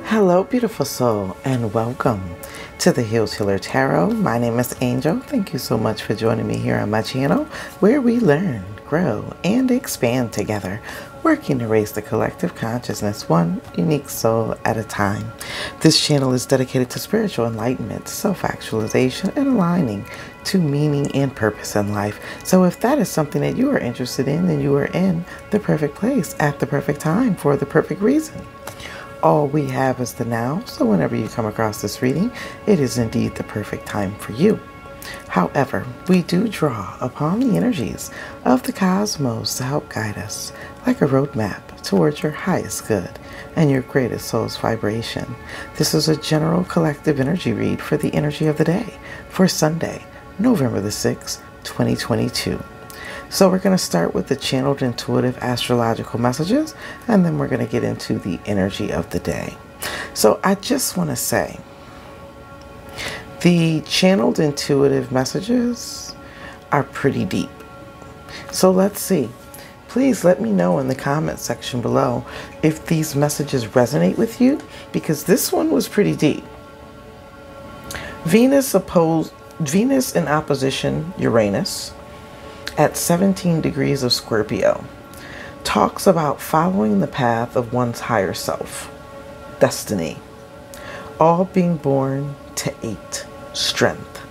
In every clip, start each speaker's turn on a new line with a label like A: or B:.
A: Hello, beautiful soul, and welcome to the Healed Healer Tarot. My name is Angel. Thank you so much for joining me here on my channel, where we learn, grow, and expand together, working to raise the collective consciousness one unique soul at a time. This channel is dedicated to spiritual enlightenment, self-actualization, and aligning to meaning and purpose in life. So if that is something that you are interested in, then you are in the perfect place at the perfect time for the perfect reason. All we have is the now, so whenever you come across this reading, it is indeed the perfect time for you. However, we do draw upon the energies of the cosmos to help guide us like a roadmap towards your highest good and your greatest soul's vibration. This is a general collective energy read for the energy of the day for Sunday, November the 6th, 2022. So we're going to start with the channeled intuitive astrological messages, and then we're going to get into the energy of the day. So I just want to say, the channeled intuitive messages are pretty deep. So let's see. Please let me know in the comment section below if these messages resonate with you, because this one was pretty deep. Venus in opposition Uranus at 17 degrees of Scorpio talks about following the path of one's higher self, destiny, all being born to 8, strength.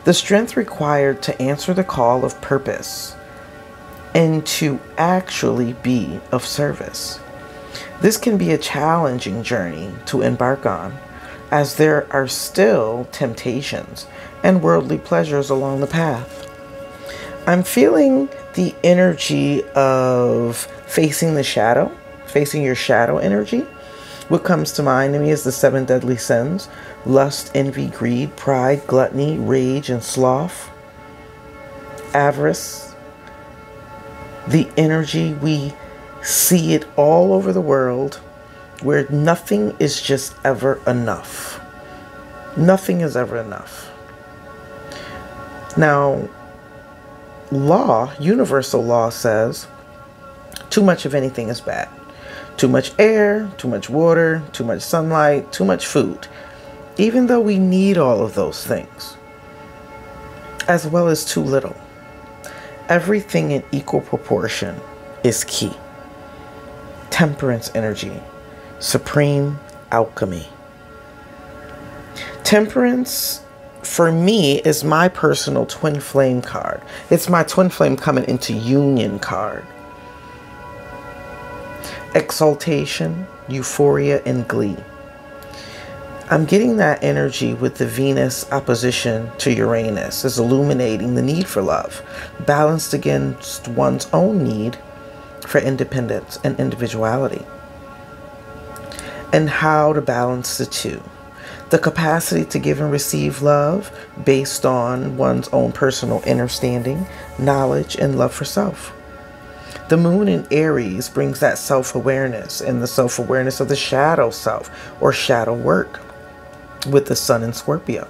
A: The strength required to answer the call of purpose and to actually be of service. This can be a challenging journey to embark on, as there are still temptations and worldly pleasures along the path. I'm feeling the energy of facing the shadow, facing your shadow energy. What comes to mind to me is the 7 deadly sins: lust, envy, greed, pride, gluttony, rage, and sloth. Avarice. The energy, we see it all over the world, where nothing is just ever enough. Nothing is ever enough. Now, universal law says too much of anything is bad. Too much air, too much water, too much sunlight, too much food. Even though we need all of those things, as well as too little. Everything in equal proportion is key. Temperance energy, supreme alchemy. Temperance, for me, is my personal twin flame card. It's my twin flame coming into union card. Exaltation, euphoria, and glee. I'm getting that energy with the Venus opposition to Uranus, is illuminating the need for love, balanced against one's own need for independence and individuality, and how to balance the two. The capacity to give and receive love based on one's own personal understanding, knowledge, and love for self. The moon in Aries brings that self-awareness and the self-awareness of the shadow self or shadow work, with the sun in Scorpio,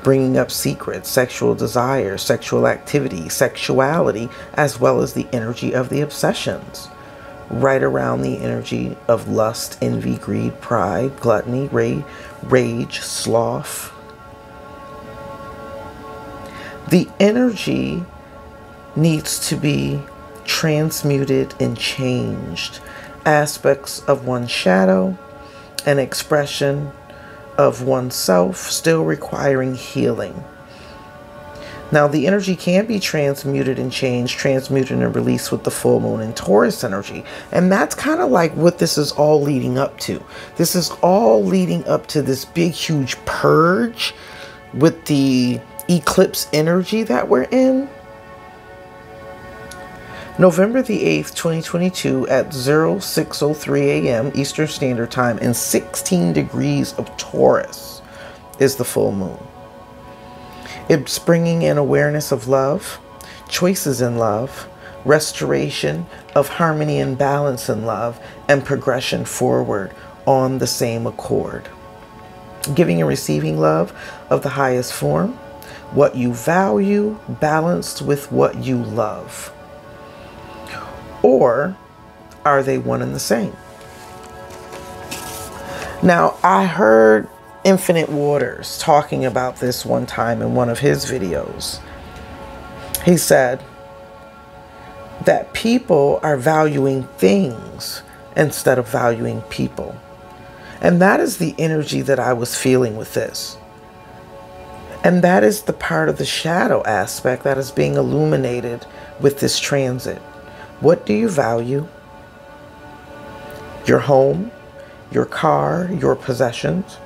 A: bringing up secrets, sexual desire, sexual activity, sexuality, as well as the energy of the obsessions. Right around the energy of lust, envy, greed, pride, gluttony, rage, sloth. The energy needs to be transmuted and changed. Aspects of one's shadow and expression of oneself still requiring healing. Now, the energy can be transmuted and changed, transmuted and released with the full moon in Taurus energy. And that's kind of like what this is all leading up to. This is all leading up to this big, huge purge with the eclipse energy that we're in. November the 8th, 2022 at 06:03 a.m. Eastern Standard Time and 16 degrees of Taurus is the full moon. It's bringing in awareness of love, choices in love, restoration of harmony and balance in love, and progression forward on the same accord. Giving and receiving love of the highest form, what you value balanced with what you love. Or are they one and the same? Now, I heard Infinite Waters talking about this one time in one of his videos. He said that people are valuing things instead of valuing people. And that is the energy that I was feeling with this. And that is the part of the shadow aspect that is being illuminated with this transit. What do you value? Your home, your car, your possessions,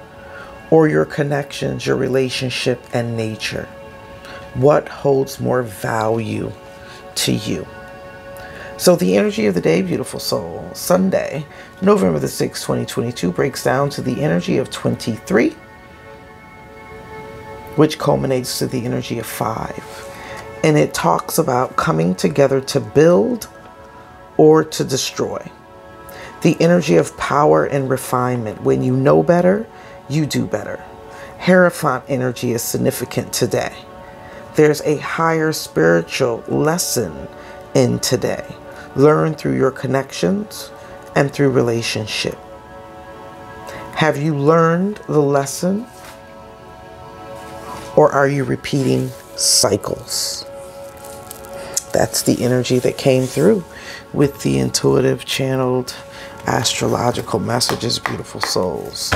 A: or your connections, your relationship, and nature? What holds more value to you? So the energy of the day, beautiful soul, Sunday, November the 6th, 2022, breaks down to the energy of 23, which culminates to the energy of 5. And it talks about coming together to build or to destroy. The energy of power and refinement. When you know better, you do better. Hierophant energy is significant today. There's a higher spiritual lesson in today. Learn through your connections and through relationship. Have you learned the lesson? Or are you repeating cycles? That's the energy that came through with the intuitive channeled astrological messages, beautiful souls.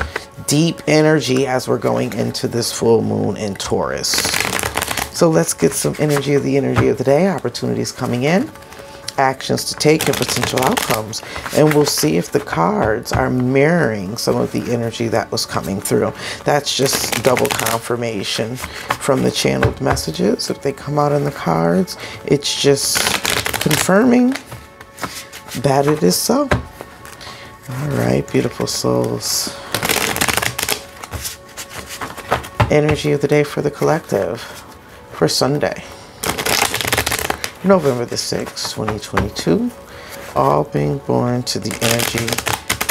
A: Deep energy as we're going into this full moon in Taurus. So let's get some energy of the day. Opportunities coming in, actions to take, and potential outcomes. And we'll see if the cards are mirroring some of the energy that was coming through. That's just double confirmation from the channeled messages. If they come out in the cards, it's just confirming that it is so. All right, beautiful souls. Energy of the day for the collective for Sunday, November the 6th, 2022. All being born to the energy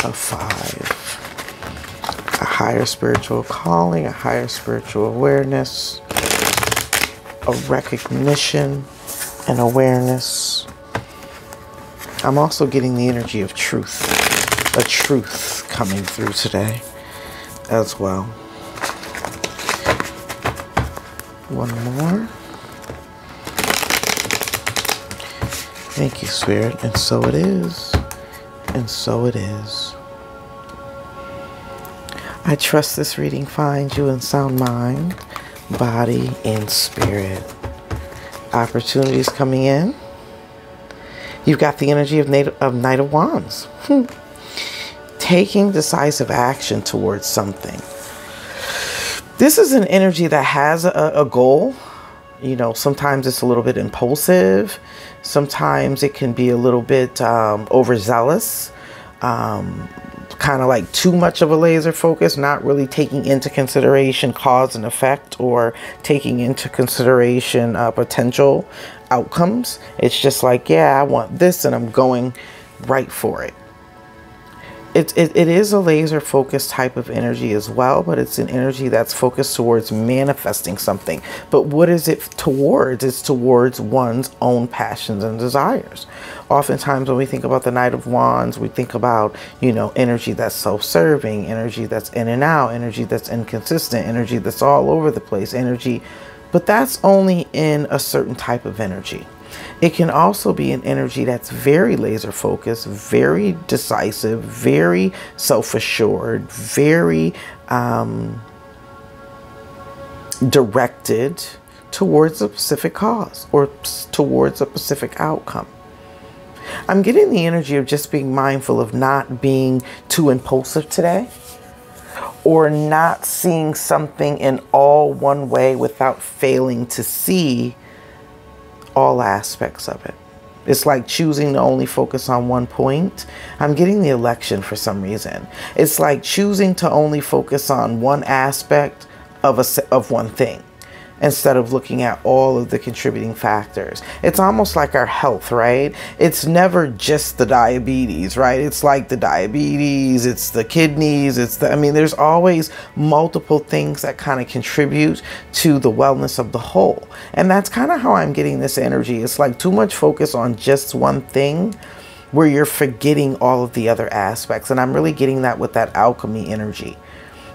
A: of 5. A higher spiritual calling, a higher spiritual awareness, a recognition and awareness. I'm also getting the energy of truth. A truth coming through today as well. One more. Thank you, Spirit. And so it is. And so it is. I trust this reading finds you in sound mind, body, and spirit. Opportunities coming in. You've got the energy of Knight of Wands. Taking decisive action towards something. This is an energy that has a goal. You know, sometimes it's a little bit impulsive. Sometimes it can be a little bit overzealous. Kind of like too much of a laser focus, not really taking into consideration cause and effect or taking into consideration potential outcomes. It's just like, yeah, I want this and I'm going right for it. It is a laser focused type of energy as well, but it's an energy that's focused towards manifesting something. But what is it towards? It's towards one's own passions and desires. Oftentimes when we think about the Knight of Wands, we think about, you know, energy that's self-serving, energy that's in and out, energy that's inconsistent, energy that's all over the place, energy. But that's only in a certain type of energy. It can also be an energy that's very laser focused, very decisive, very self-assured, very directed towards a specific cause or towards a specific outcome. I'm getting the energy of just being mindful of not being too impulsive today, or not seeing something in all one way without failing to see all aspects of it. It's like choosing to only focus on one point. I'm getting the election for some reason. It's like choosing to only focus on one aspect of one thing. instead of looking at all of the contributing factors. It's almost like our health, right? It's never just the diabetes, right? It's like the diabetes, it's the kidneys, I mean, there's always multiple things that kind of contribute to the wellness of the whole. And that's kind of how I'm getting this energy. It's like too much focus on just one thing where you're forgetting all of the other aspects. And I'm really getting that with that alchemy energy.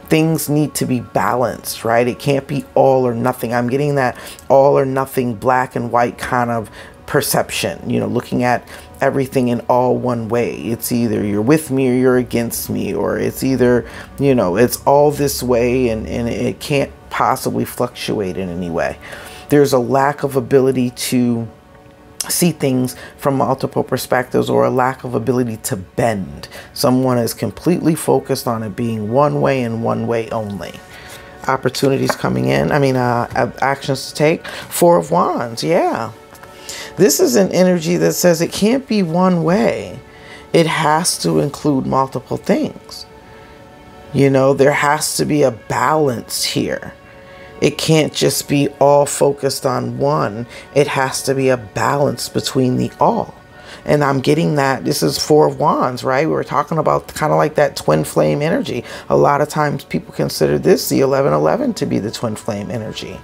A: Things need to be balanced, right? It can't be all or nothing. I'm getting that all or nothing, black and white kind of perception, you know, looking at everything in all one way. It's either you're with me or you're against me, or it's either, you know, it's all this way and it can't possibly fluctuate in any way. There's a lack of ability to see things from multiple perspectives, or a lack of ability to bend. Someone is completely focused on it being one way and one way only. Opportunities coming in, actions to take. Four of Wands, yeah. This is an energy that says it can't be one way. It has to include multiple things. You know, there has to be a balance here. It can't just be all focused on one. It has to be a balance between the all. And I'm getting that. This is Four of Wands, right? We were talking about kind of like that twin flame energy. A lot of times people consider this, the 1111, to be the twin flame energy.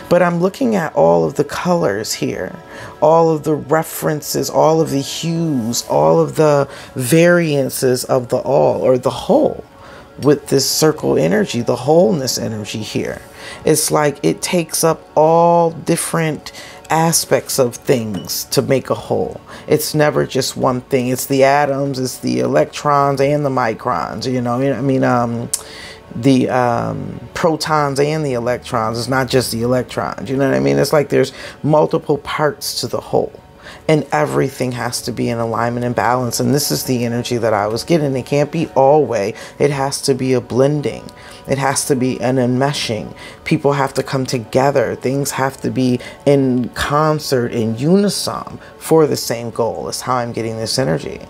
A: But I'm looking at all of the colors here, all of the references, all of the hues, all of the variances of the all, or the whole. With this circle energy, the wholeness energy here. It's like it takes up all different aspects of things to make a whole. It's never just one thing. It's the atoms, it's the electrons and the microns, you know, the protons and the electrons. It's not just the electrons, you know what I mean? It's like there's multiple parts to the whole. And everything has to be in alignment and balance. And this is the energy that I was getting. It can't be all way. It has to be a blending. It has to be an enmeshing. People have to come together. Things have to be in concert, in unison, for the same goal. Is how I'm getting this energy.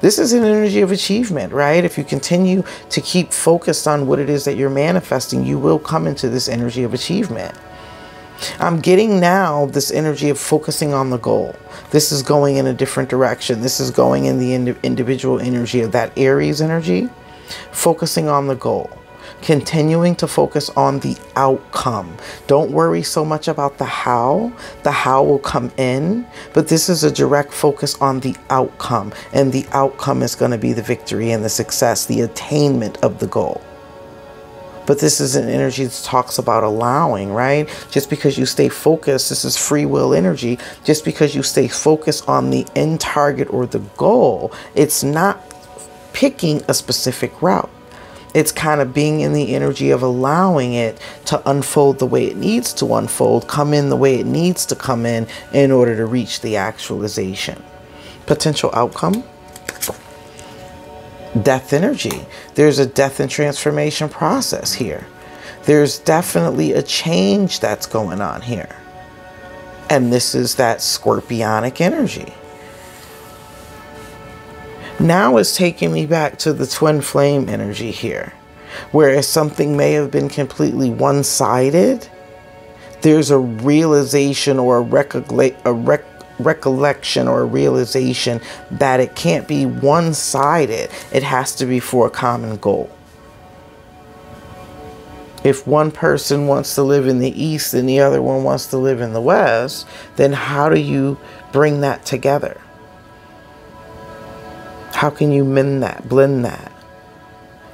A: This is an energy of achievement, right? If you continue to keep focused on what it is that you're manifesting, you will come into this energy of achievement. I'm getting now this energy of focusing on the goal. This is going in a different direction. This is going in the individual energy of that Aries energy, focusing on the goal, continuing to focus on the outcome. Don't worry so much about the how. The how will come in, but this is a direct focus on the outcome, and the outcome is going to be the victory and the success, the attainment of the goal. But this is an energy that talks about allowing, right? Just because you stay focused, this is free will energy. Just because you stay focused on the end target or the goal, it's not picking a specific route. It's kind of being in the energy of allowing it to unfold the way it needs to unfold, come in the way it needs to come in order to reach the actualization. Potential outcome. Death energy. There's a death and transformation process here. There's definitely a change that's going on here. And this is that scorpionic energy. Now it's taking me back to the twin flame energy here. Whereas something may have been completely one-sided, there's a realization or a recollection or a realization that it can't be one-sided. It has to be for a common goal. If one person wants to live in the East and the other one wants to live in the West, then how do you bring that together? How can you mend that, blend that?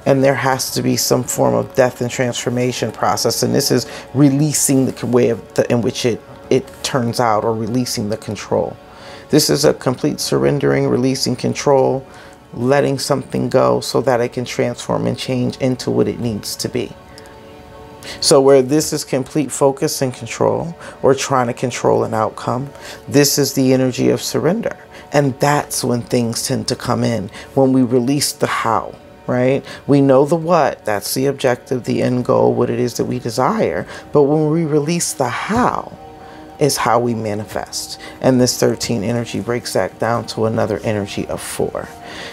A: And there has to be some form of death and transformation process. And this is releasing the way in which it turns out, or releasing the control. This is a complete surrendering, releasing control, letting something go so that it can transform and change into what it needs to be. So where this is complete focus and control, or trying to control an outcome, this is the energy of surrender. And that's when things tend to come in, when we release the how. Right? We know the what, that's the objective, the end goal, what it is that we desire. But when we release the how, is how we manifest. And this 13 energy breaks that down to another energy of 4.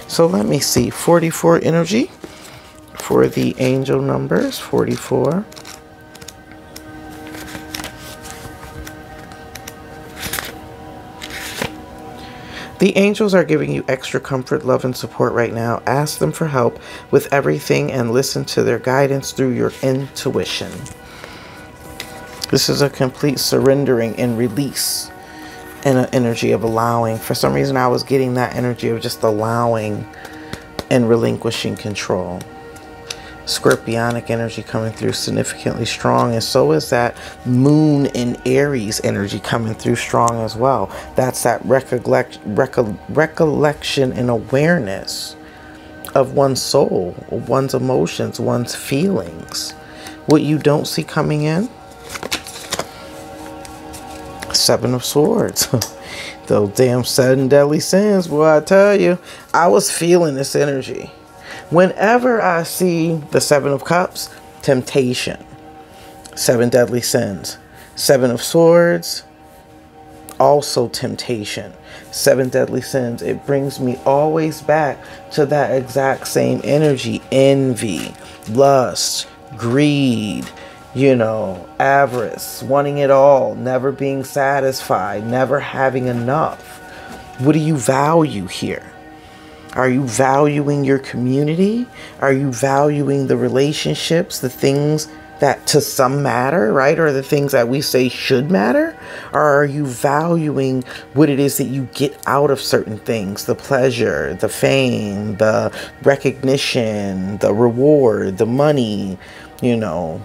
A: So let me see, 44 energy for the angel numbers, 44. The angels are giving you extra comfort, love, and support right now. Ask them for help with everything and listen to their guidance through your intuition. This is a complete surrendering and release and an energy of allowing. For some reason, I was getting that energy of just allowing and relinquishing control. Scorpionic energy coming through significantly strong, and so is that moon in Aries energy coming through strong as well. That's that recollection and awareness of one's soul, one's emotions, one's feelings. What you don't see coming in, Seven of Swords. Those damn 7 deadly sins, boy, I tell you, I was feeling this energy. Whenever I see the 7 of Cups, temptation, 7 deadly sins, 7 of Swords, also temptation, 7 deadly sins. It brings me always back to that exact same energy. Envy, lust, greed, you know, avarice, wanting it all, never being satisfied, never having enough. What do you value here? Are you valuing your community? Are you valuing the relationships, the things that to some matter, right? Or the things that we say should matter? Or are you valuing what it is that you get out of certain things? The pleasure, the fame, the recognition, the reward, the money, you know.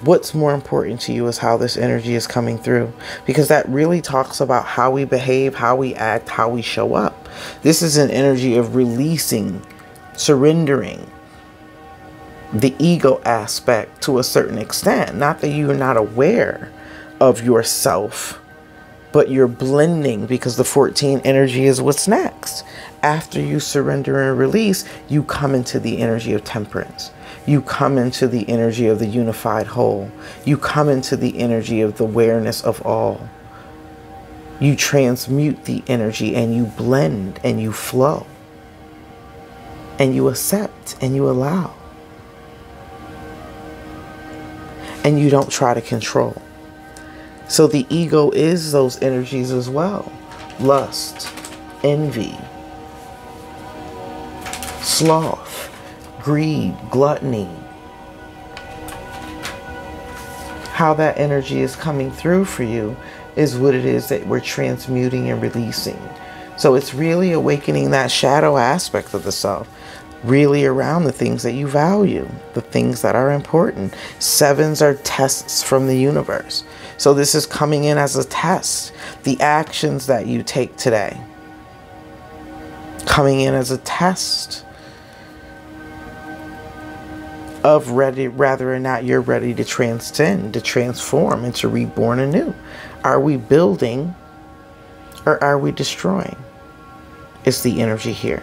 A: What's more important to you is how this energy is coming through, because that really talks about how we behave, how we act, how we show up. This is an energy of releasing, surrendering the ego aspect to a certain extent. Not that you're not aware of yourself, but you're blending, because the 14 energy is what's next. After you surrender and release, you come into the energy of temperance. You come into the energy of the unified whole. You come into the energy of the awareness of all. You transmute the energy and you blend and you flow. And you accept and you allow. And you don't try to control. So the ego is those energies as well. Lust, envy, sloth, greed, gluttony. How that energy is coming through for you is what it is that we're transmuting and releasing. So it's really awakening that shadow aspect of the self, really around the things that you value, the things that are important. 7s are tests from the universe. So this is coming in as a test. The actions that you take today, coming in as a test of whether or not you're ready to transcend, to transform, and to reborn anew. Are we building or are we destroying? It's the energy here.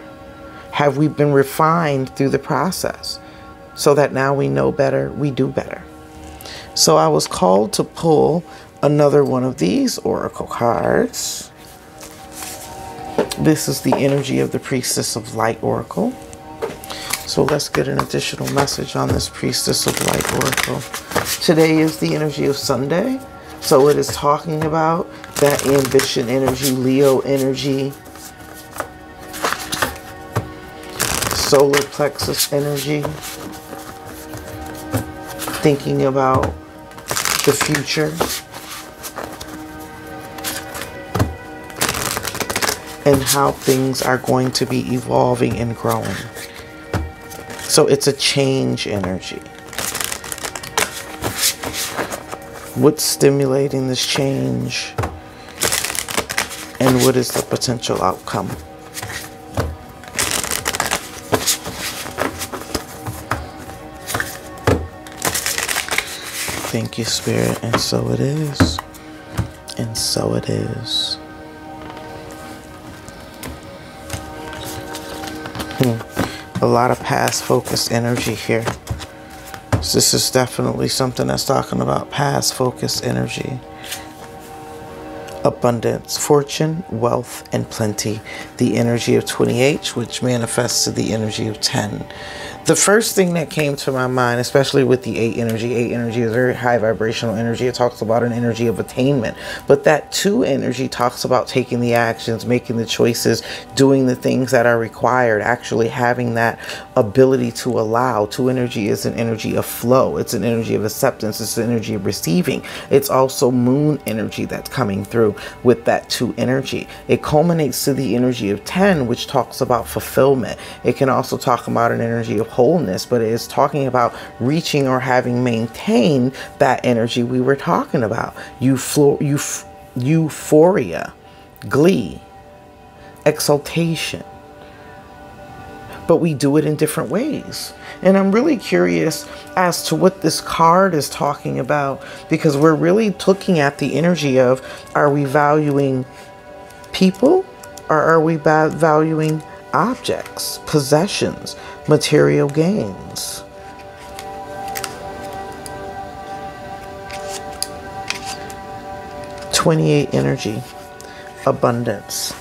A: Have we been refined through the process so that now we know better, we do better? So I was called to pull another one of these oracle cards. This is the energy of the Priestess of Light Oracle. So let's get an additional message on this Priestess of Light Oracle. Today is the energy of Sunday. So it is talking about that ambition energy, Leo energy, solar plexus energy, thinking about the future, and how things are going to be evolving and growing. So it's a change energy. What's stimulating this change? And what is the potential outcome? Thank you, Spirit. And so it is. And so it is. A lot of past focus energy here. So this is definitely something that's talking about past focus energy. abundance, fortune, wealth, and plenty. The energy of 20H, which manifests to the energy of 10. The first thing that came to my mind, especially with the 8 energy is very high vibrational energy. It talks about an energy of attainment. But that 2 energy talks about taking the actions, making the choices, doing the things that are required, actually having that ability to allow. 2 energy is an energy of flow. It's an energy of acceptance. It's an energy of receiving. It's also moon energy that's coming through with that 2 energy. It culminates to the energy of 10, which talks about fulfillment. It can also talk about an energy of wholeness, but it is talking about reaching or having maintained that energy we were talking about. Euphoria, glee, exaltation. But we do it in different ways. And I'm really curious as to what this card is talking about, because we're really looking at the energy of, are we valuing people or are we valuing objects, possessions, material gains? '28 energy, abundance.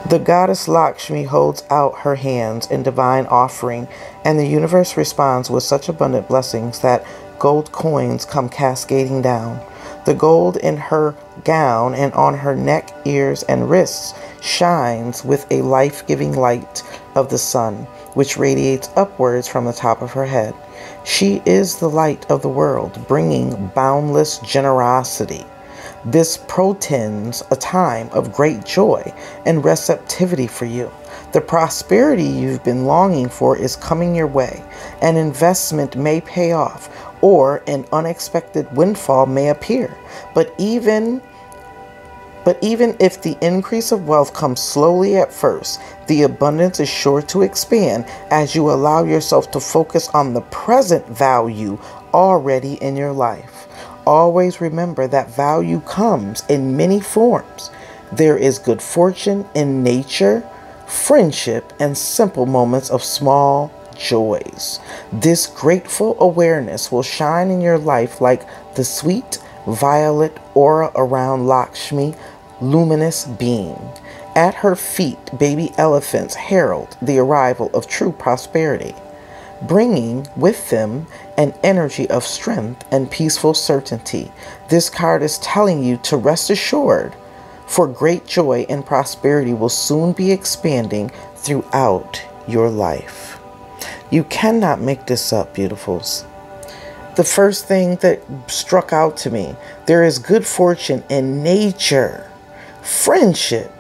A: The goddess Lakshmi holds out her hands in divine offering, and the universe responds with such abundant blessings that gold coins come cascading down. The gold in her gown and on her neck, ears, and wrists shines with a life-giving light of the sun, which radiates upwards from the top of her head. She is the light of the world, bringing boundless generosity. This portends a time of great joy and receptivity for you. The prosperity you've been longing for is coming your way. An investment may pay off, or an unexpected windfall may appear. But even if the increase of wealth comes slowly at first, the abundance is sure to expand as you allow yourself to focus on the present value already in your life. Always remember that value comes in many forms. There is good fortune in nature, friendship, and simple moments of small joys. This grateful awareness will shine in your life like the sweet violet aura around Lakshmi, luminous being. At her feet, baby elephants herald the arrival of true prosperity, bringing with them an energy of strength and peaceful certainty. This card is telling you to rest assured, for great joy and prosperity will soon be expanding throughout your life. You cannot make this up, beautifuls. The first thing that struck out to me, there is good fortune in nature, friendship,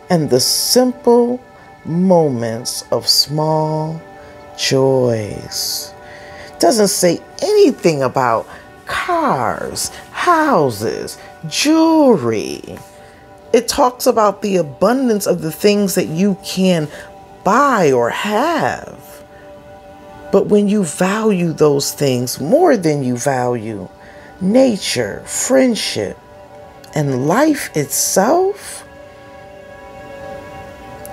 A: and the simple moments of small joys. Doesn't say anything about cars, houses, jewelry. It talks about the abundance of the things that you can buy or have. But when you value those things more than you value nature, friendship, and life itself,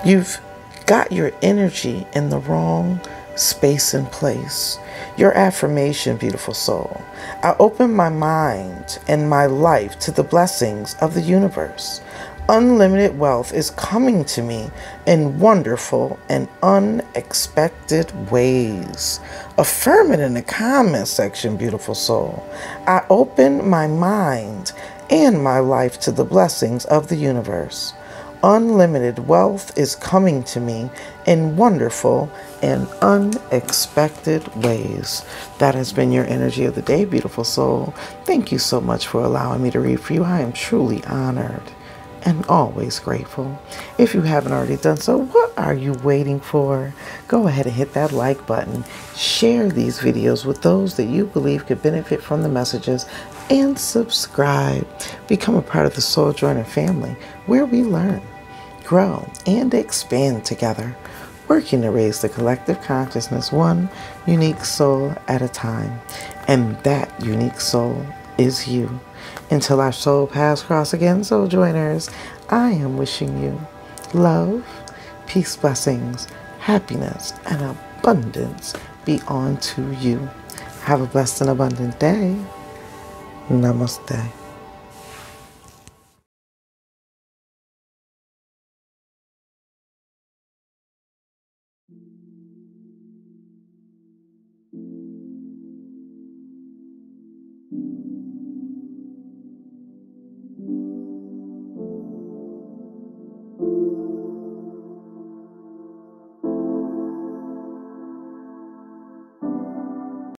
A: you've got your energy in the wrong space and place. Your affirmation, beautiful soul. I open my mind and my life to the blessings of the universe. Unlimited wealth is coming to me in wonderful and unexpected ways. Affirm it in the comment section, beautiful soul. I open my mind and my life to the blessings of the universe. Unlimited wealth is coming to me in wonderful and unexpected ways. That has been your energy of the day, beautiful soul. Thank you so much for allowing me to read for you. I am truly honored and always grateful. If you haven't already done so, what are you waiting for? Go ahead and hit that like button. Share these videos with those that you believe could benefit from the messages, and subscribe. Become a part of the Soul Joyner family, where we learn, grow, and expand together, working to raise the collective consciousness one unique soul at a time. And that unique soul is you. Until our soul paths cross again, Soul Joiners, I am wishing you love, peace, blessings, happiness, and abundance be unto you. Have a blessed and abundant day. Namaste.